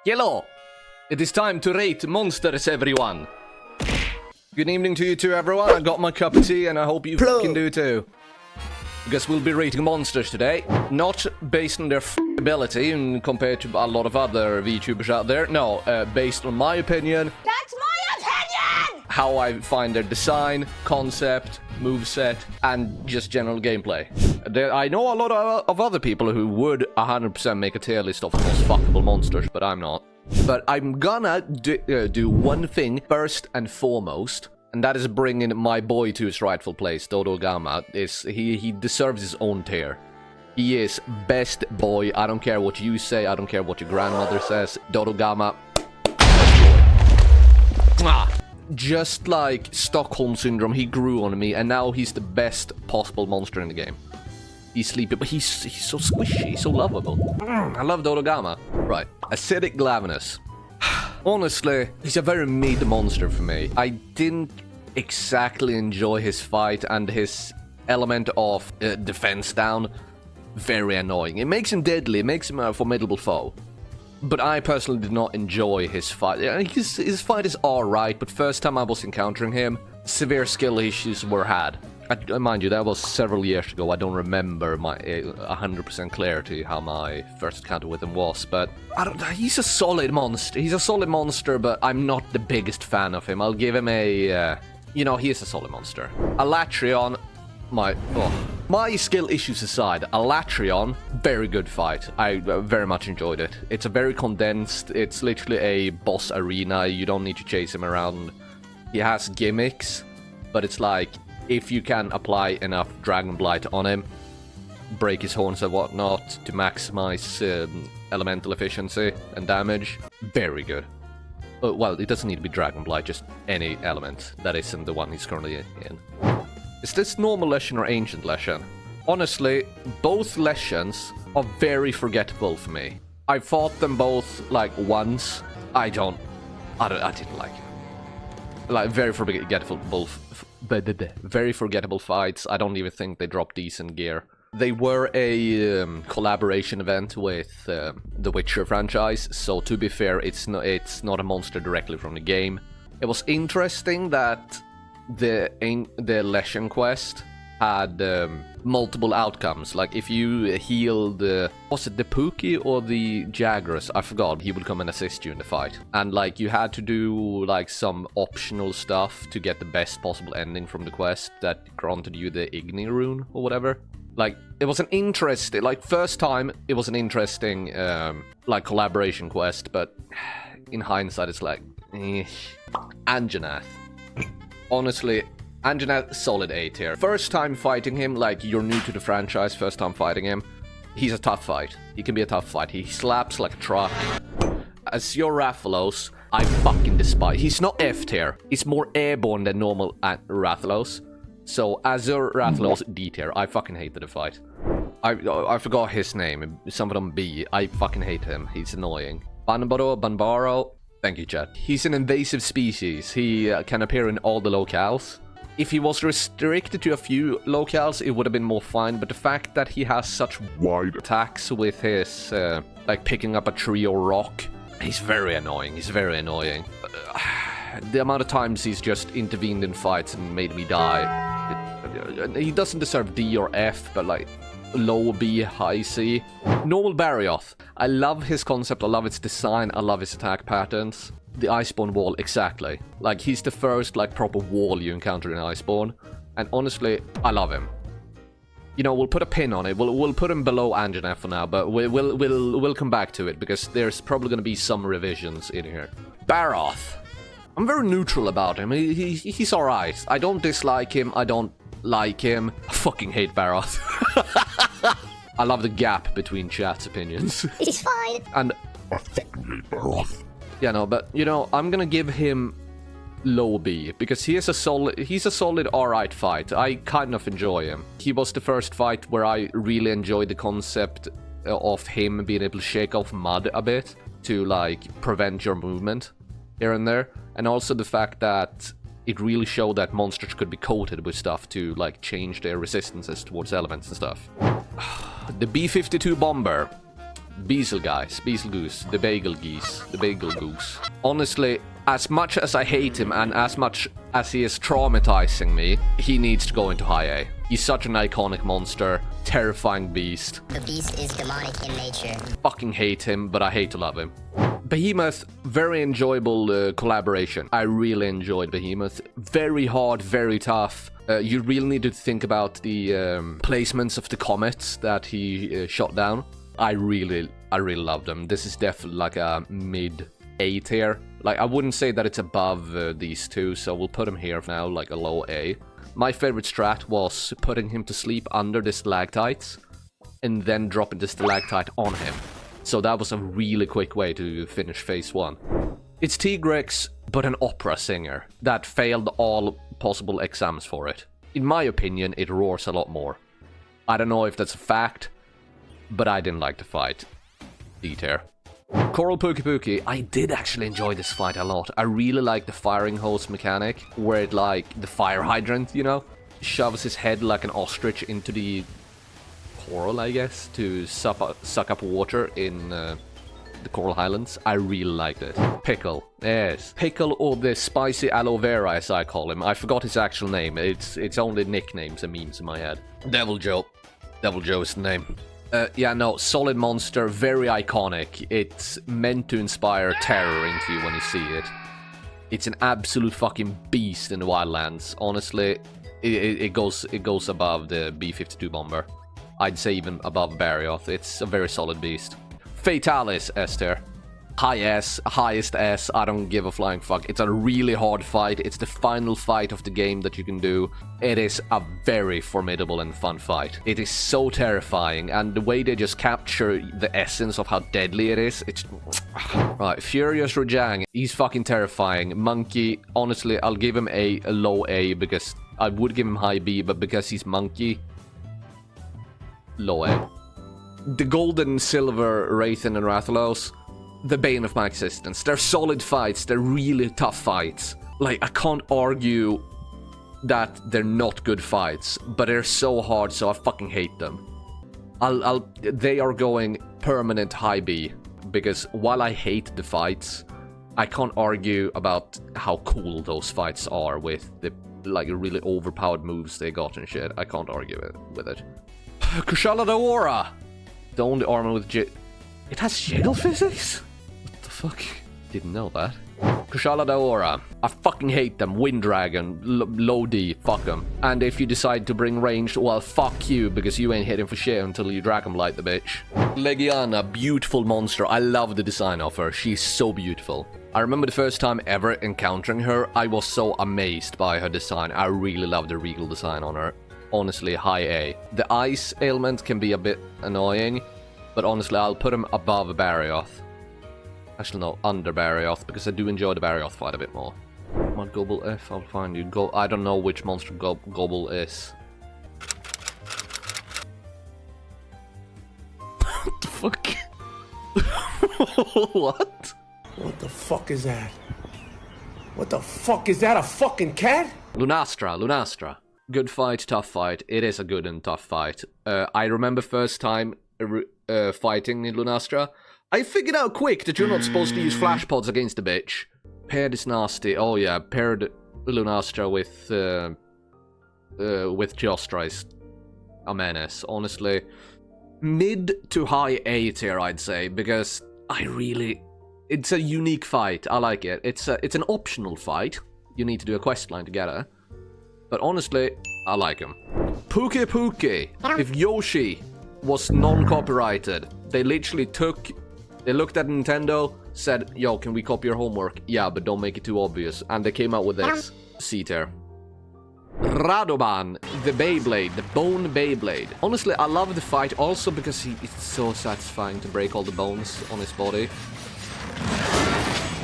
Hello! It is time to rate monsters, everyone! Good evening to you too, everyone. I got my cup of tea, and I hope you can do too. Because we'll be rating monsters today. Not based on their ability compared to a lot of other VTubers out there. No, based on my opinion. That's my opinion! How I find their design, concept, moveset, and just general gameplay. I know a lot of other people who would 100% make a tier list of the most fuckable monsters, but I'm not. But I'm gonna do one thing first and foremost, and that is bringing my boy to his rightful place. Dodo Gama he deserves his own tier. He is best boy. I don't care what you say. I don't care what your grandmother says. Dodo Gama, best boy. Just like Stockholm Syndrome, he grew on me, and now he's the best possible monster in the game. He's sleepy, but he's so squishy, he's so lovable. I love Dodo Gama. Right, Acidic Glavenus. Honestly, he's a very mid monster for me. I didn't exactly enjoy his fight, and his element of defense down, very annoying. It makes him deadly, it makes him a formidable foe. But I personally did not enjoy his fight. His fight is alright, but first time I was encountering him, severe skill issues were had. Mind you, that was several years ago. I don't remember my 100% clarity how my first encounter with him was, but he's a solid monster. He's a solid monster, but I'm not the biggest fan of him. I'll give him a, he is a solid monster. Alatreon, my skill issues aside, Alatreon, very good fight. I very much enjoyed it. It's a very condensed, it's literally a boss arena. You don't need to chase him around. He has gimmicks, but it's like, if you can apply enough Dragon Blight on him, break his horns and whatnot to maximize elemental efficiency and damage, very good. Well, it doesn't need to be Dragon Blight, just any element that isn't the one he's currently in. Is this normal Leshen or Ancient Leshen? Honestly, both Leshens are very forgettable for me. I fought them both, like, once. I didn't like it. Like, very forgettable fights. I don't even think they dropped decent gear. They were a collaboration event with the Witcher franchise, so to be fair, it's not a monster directly from the game. It was interesting that the Leshen quest had multiple outcomes. Like, if you healed, was it the Pookie or the Jagras? I forgot. He would come and assist you in the fight. And, like, you had to do, like, some optional stuff to get the best possible ending from the quest that granted you the Igni rune or whatever. Like, it was an interesting, like, first time, it was an interesting, like, collaboration quest, but in hindsight, it's like, Anjanath. Honestly, Anjanath, solid A tier. First time fighting him, like, you're new to the franchise, first time fighting him, he's a tough fight. He can be a tough fight. He slaps like a truck. As your Rathalos, I fucking despise. He's not F tier. He's more airborne than normal Rathalos. So, Azure Rathalos D tier. I fucking hated the fight. I forgot his name. Something on B. I fucking hate him. He's annoying. Banbaro. Thank you, chat. He's an invasive species. He can appear in all the locales. If he was restricted to a few locales, it would have been more fine, but the fact that he has such wide attacks with his, like, picking up a tree or rock, he's very annoying. He's very annoying. The amount of times he's just intervened in fights and made me die. He doesn't deserve D or F, but, like, low B, high C. Normal Barroth. I love his concept, I love its design, I love his attack patterns. The Iceborne wall, exactly. Like, he's the first, like, proper wall you encounter in Iceborne. And honestly, I love him. You know, we'll put a pin on it. We'll put him below Anjanath for now, but we'll come back to it, because there's probably gonna be some revisions in here. Barroth. I'm very neutral about him. He's alright. I don't dislike him, I don't like him. I fucking hate Barroth. I love the gap between chat's opinions. He's fine. And I fucking hate Barroth. Yeah, no, but, you know, I'm gonna give him low B, because he's a solid alright fight. I kind of enjoy him. He was the first fight where I really enjoyed the concept of him being able to shake off mud a bit to, like, prevent your movement here and there. And also the fact that it really showed that monsters could be coated with stuff to, like, change their resistances towards elements and stuff. The B-52 Bomber. Betelgeuse, the bagel geese, the bagel goose. Honestly, as much as I hate him and as much as he is traumatizing me, he needs to go into high A. He's such an iconic monster, terrifying beast. The beast is demonic in nature. Fucking hate him, but I hate to love him. Behemoth, very enjoyable collaboration. I really enjoyed Behemoth. Very hard, very tough. You really need to think about the placements of the comets that he shot down. I really loved them. This is definitely like a mid A tier. Like, I wouldn't say that it's above these two, so we'll put him here for now, like a low A. My favorite strat was putting him to sleep under the stalactites and then dropping the stalactite on him. So that was a really quick way to finish phase 1. It's Grex, but an opera singer that failed all possible exams for it. In my opinion, it roars a lot more. I don't know if that's a fact, but I didn't like the fight. D tier. Coral Pookie, I did actually enjoy this fight a lot. I really like the firing hose mechanic, where it, like, the fire hydrant, you know, shoves his head like an ostrich into the coral, I guess, to suck up water in the Coral Highlands. I really liked it. Pickle, yes. Pickle, or the spicy aloe vera, as I call him. I forgot his actual name. It's only nicknames and memes in my head. Devil Joe is the name. Yeah, no, solid monster, very iconic. It's meant to inspire terror into you when you see it. It's an absolute fucking beast in the Wildlands. Honestly, it goes above the B-52 bomber. I'd say even above Barroth. It's a very solid beast. Fatalis, Esther. High S, highest S, I don't give a flying fuck. It's a really hard fight. It's the final fight of the game that you can do. It is a very formidable and fun fight. It is so terrifying, and the way they just capture the essence of how deadly it is, it's... Right, Furious Rajang, he's fucking terrifying. Monkey, honestly, I'll give him a low A, because I would give him high B, but because he's Monkey, low A. The Gold and Silver Wraithen and Rathalos, the bane of my existence. They're solid fights, they're really tough fights. Like, I can't argue that they're not good fights, but they're so hard, so I fucking hate them. They are going permanent high B, because while I hate the fights, I can't argue about how cool those fights are with the, like, really overpowered moves they got and shit. I can't argue with it. Kushala Daora! The only armor with it has jiggle physics? What the fuck? Didn't know that. Kushala Daora. I fucking hate them. Wind Dragon. Low D. Fuck them. And if you decide to bring ranged, well, fuck you, because you ain't hitting for shit until you Dragon Blight the bitch. Legiana. Beautiful monster. I love the design of her. She's so beautiful. I remember the first time ever encountering her, I was so amazed by her design. I really love the regal design on her. Honestly, high A. The ice ailment can be a bit annoying, but honestly, I'll put him above Barroth. Actually, no, under Barroth, because I do enjoy the Barroth fight a bit more. My Gobble F, I'll find you. I don't know which monster Gobble is. What the fuck? What? What the fuck is that? What the fuck is that? A fucking cat? Lunastra. Good fight, tough fight. It is a good and tough fight. I remember first time fighting in Lunastra. I figured out quick that you're not supposed to use flash pods against the bitch. Paired is nasty. Oh yeah, paired Lunastra with Jostra is a menace. Honestly, mid to high A tier, I'd say, because it's a unique fight. I like it. It's an optional fight. You need to do a questline together. But honestly, I like him. Pookie. If Yoshi was non-copyrighted, they literally looked at Nintendo, said, yo, can we copy your homework? Yeah, but don't make it too obvious. And they came out with this. C tier. Radoban, the Beyblade, the Bone Beyblade. Honestly, I love the fight also because it's so satisfying to break all the bones on his body.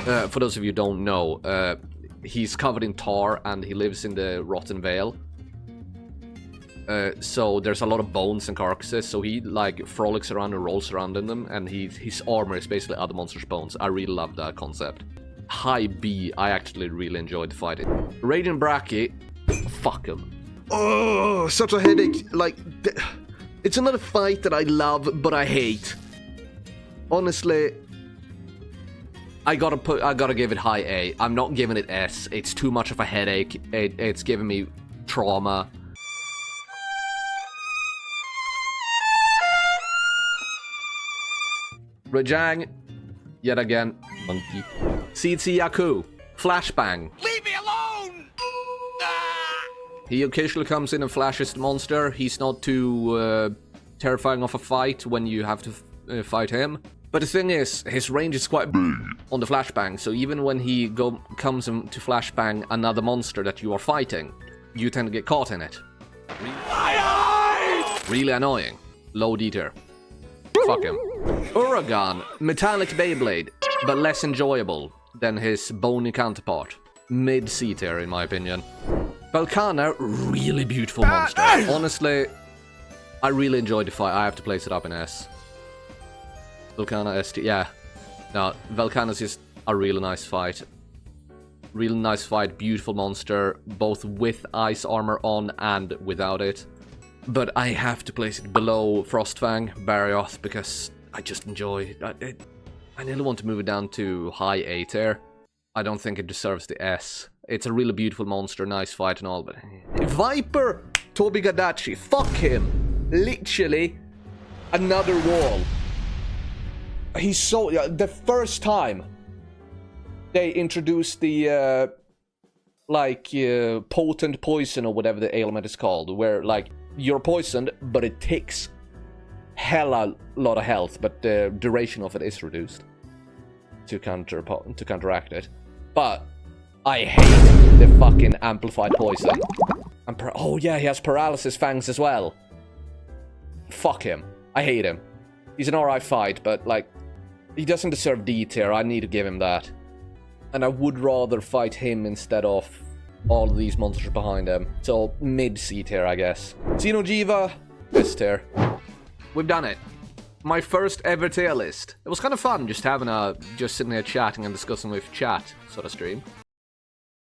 For those of you who don't know, he's covered in tar and he lives in the Rotten Vale. So there's a lot of bones and carcasses, so he like frolics around and rolls around in them, and his armor is basically other monsters' bones. I really love that concept. High B, I actually really enjoyed the fighting. Radiant Bracky, fuck him. Oh, such a headache. Like, it's another fight that I love, but I hate. Honestly, I gotta give it high A. I'm not giving it S. It's too much of a headache. It's giving me trauma. Rajang, yet again, monkey. CC Yaku, Flashbang. Leave me alone! He occasionally comes in and flashes the monster. He's not too terrifying of a fight when you have to fight him. But the thing is, his range is quite big on the flashbang, so even when he comes in to flashbang another monster that you are fighting, you tend to get caught in it. Really annoying. Low D-tier. Fuck him. Oragon, metallic Beyblade, but less enjoyable than his bony counterpart. Mid C tier in my opinion. Valkana, really beautiful monster. Honestly, I really enjoyed the fight. I have to place it up in S. Valkana ST, yeah. No, Valkana's just a really nice fight. Really nice fight, beautiful monster, both with ice armor on and without it. But I have to place it below Frostfang, Barroth, because I just enjoy it. I nearly want to move it down to high A tier. I don't think it deserves the S. It's a really beautiful monster, nice fight and all, but... Viper Toby Gadachi, fuck him! Literally, another wall. He's so... the first time they introduced the, potent poison or whatever the ailment is called, where, like, you're poisoned, but it takes hella lot of health, but the duration of it is reduced to counteract it. But I hate the fucking amplified poison. Oh yeah, he has paralysis fangs as well. Fuck him. I hate him. He's an alright fight, but like, he doesn't deserve D tier. I need to give him that. And I would rather fight him instead of all of these monsters behind him. So, mid C tier, I guess. Xenojiva, S tier. We've done it. My first ever tier list. It was kind of fun just having just sitting there chatting and discussing with chat sort of stream.